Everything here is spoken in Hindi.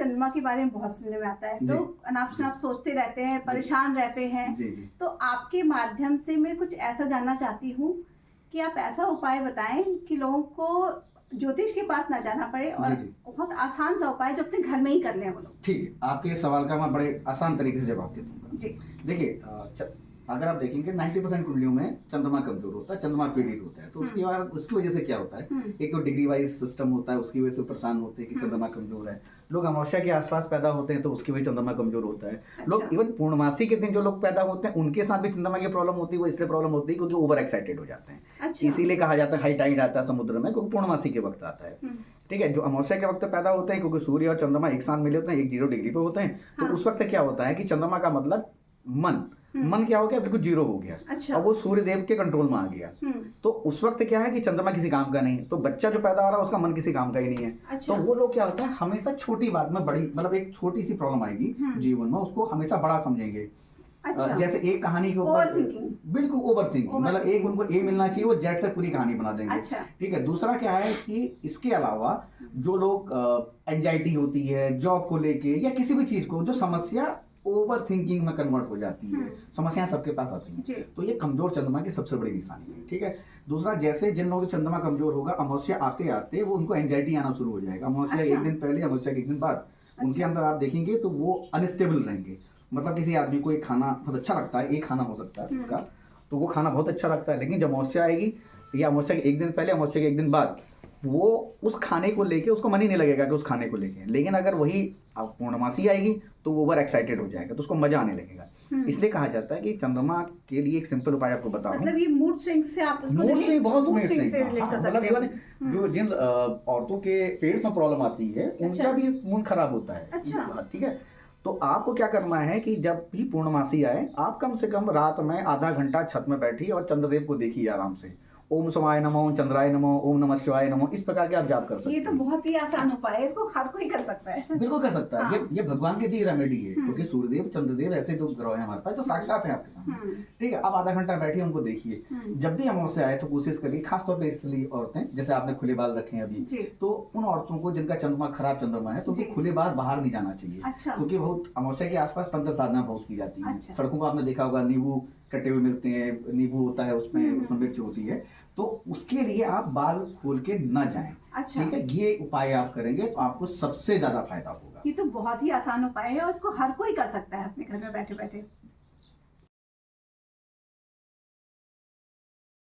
चंद्रमा के बारे में बहुत सुनने में आता है, जी। लोग अनाप शनाप सोचते रहते हैं, परेशान रहते हैं। जी जी। तो आपके माध्यम से मैं कुछ ऐसा जानना चाहती हूँ कि आप ऐसा उपाय बताएं कि लोगों को ज्योतिष के पास ना जाना पड़े और जी, जी। बहुत आसान सा उपाय जो अपने घर में ही कर लें वो लोग। ठीक है, आपके इस सवाल का मैं बड़े आसान तरीके से जवाब दे दूंगा। जी। देखिए, अगर आप देखेंगे 90% कुंडलियों में चंद्रमा कमजोर होता है, चंद्रमा पीड़ित होता है, तो उसके बाद उसकी वजह से क्या होता है, एक तो डिग्री वाइज सिस्टम होता है, उसकी वजह से परेशान होते हैं कि चंद्रमा कमजोर है। लोग अमावस्या के आसपास पैदा होते हैं तो उसकी वजह से चंद्रमा कमजोर होता है। लोग इवन पूर्णमासी के दिन जो लोग पैदा होते हैं उनके साथ भी चंद्रमा की प्रॉब्लम होती है। वो इसलिए प्रॉब्लम होती है क्योंकि ओवर एक्साइटेड हो जाते हैं। इसीलिए कहा जाता है हाई टाइड आता है समुद्र में, क्योंकि पूर्णमासी के वक्त आता है। ठीक है, जो अमावस्या के वक्त पैदा होते हैं क्योंकि सूर्य और चंद्रमा एक साथ मिले होते हैं, 0 डिग्री पे होते हैं, तो उस वक्त क्या होता है कि चंद्रमा का मतलब मन क्या हो गया, बिल्कुल 0 हो गया। और वो सूर्य देव के कंट्रोल में आ गया। तो उस वक्त क्या है कि चंद्रमा किसी काम का नहीं, तो बच्चा जो पैदा हो रहा है उसका मन किसी काम का ही नहीं है। तो वो लोग क्या होता है, हमेशा छोटी बात में बड़ी, मतलब एक छोटी सी प्रॉब्लम आएगी जीवन में, उसको हमेशा बड़ा समझेंगे। जैसे एक कहानी के ऊपर बिल्कुल ओवर थिंकिंग, मतलब एक उनको ए मिलना चाहिए, वो जेड तक पूरी कहानी बना देंगे। ठीक है, दूसरा क्या है कि इसके अलावा जो लोग एंजाइटी होती है जॉब को लेके या किसी भी चीज को, जो समस्या ओवर थिंकिंग में कन्वर्ट हो जाती है, समस्याएं सबके पास आती हैं, तो ये कमजोर चंद्रमा की सबसे बड़ी निशानी है। ठीक है, दूसरा, जैसे जिन लोगों का चंद्रमा कमजोर होगा, अमावस्या आते आते वो उनको एंजाइटी आना शुरू हो जाएगा। अमावस्या एक दिन पहले, अमावस्या के एक दिन बाद उनके अंदर आप देखेंगे तो वो अनस्टेबल रहेंगे। मतलब किसी आदमी को एक खाना बहुत अच्छा लगता है, एक खाना हो सकता है उसका, तो वो खाना बहुत अच्छा लगता है, लेकिन जब अमावस्या आएगी या अमावस्या के एक दिन पहले, अमावस्या के एक दिन बाद, वो उस खाने को लेके उसको मन ही नहीं लगेगा कि उस खाने को लेके। लेकिन अगर वही अब पूर्णमासी आएगी तो वो ओवर एक्साइटेड हो जाएगा, तो उसको मजा आने लगेगा। इसलिए कहा जाता है कि चंद्रमा के लिए एक सिंपल उपाय आपको बताऊं, मतलब ये मूड स्विंग से आप उसको मूड स्विंग, बहुत मूड स्विंग, मतलब इवन जो जिन औरतों के पेट में प्रॉब्लम आती है उनका भी मूड खराब होता है। ठीक है, तो आपको क्या करना है कि जब भी पूर्णमासी आए, आप कम से कम रात में आधा घंटा छत में बैठिए और चंद्रदेव को देखिए आराम से। ओम शिवाय नमो, चंद्राय नमो, ओम नमः शिवाय नमो, इस प्रकार के आप जाप कर सकते हैं। ये तो बहुत ही आसान उपाय है, इसको हर कोई कर सकता है। बिल्कुल कर सकता है। ये भगवान की दी रेमेडी है, क्योंकि सूर्यदेव चंद्रदेव ऐसे तो ग्रह हैं हमारे पास जो साक्षात है आपके सामने। ठीक है, आप आधा घंटा बैठिए, उनको देखिए। जब भी अमावस्या आए तो कोशिश करिए, खासतौर पर इसलिए औरतें, जैसे आपने खुले बाल रखे हैं अभी, तो उन औरतों को जिनका चंद्रमा खराब चंद्रमा है, तो उनको खुले बाल बाहर नहीं जाना चाहिए। क्योंकि बहुत अमावस्या के आसपास तंत्र साधना बहुत की जाती है। सड़कों पर आपने देखा होगा, नींबू कटे हुए मिलते हैं, नींबू होता है उसमें मिर्च होती है, तो उसके लिए आप बाल खोल के न जाएं। ठीक है, ये उपाय आप करेंगे तो आपको सबसे ज्यादा फायदा होगा। ये तो बहुत ही आसान उपाय है और इसको हर कोई कर सकता है अपने घर में बैठे बैठे।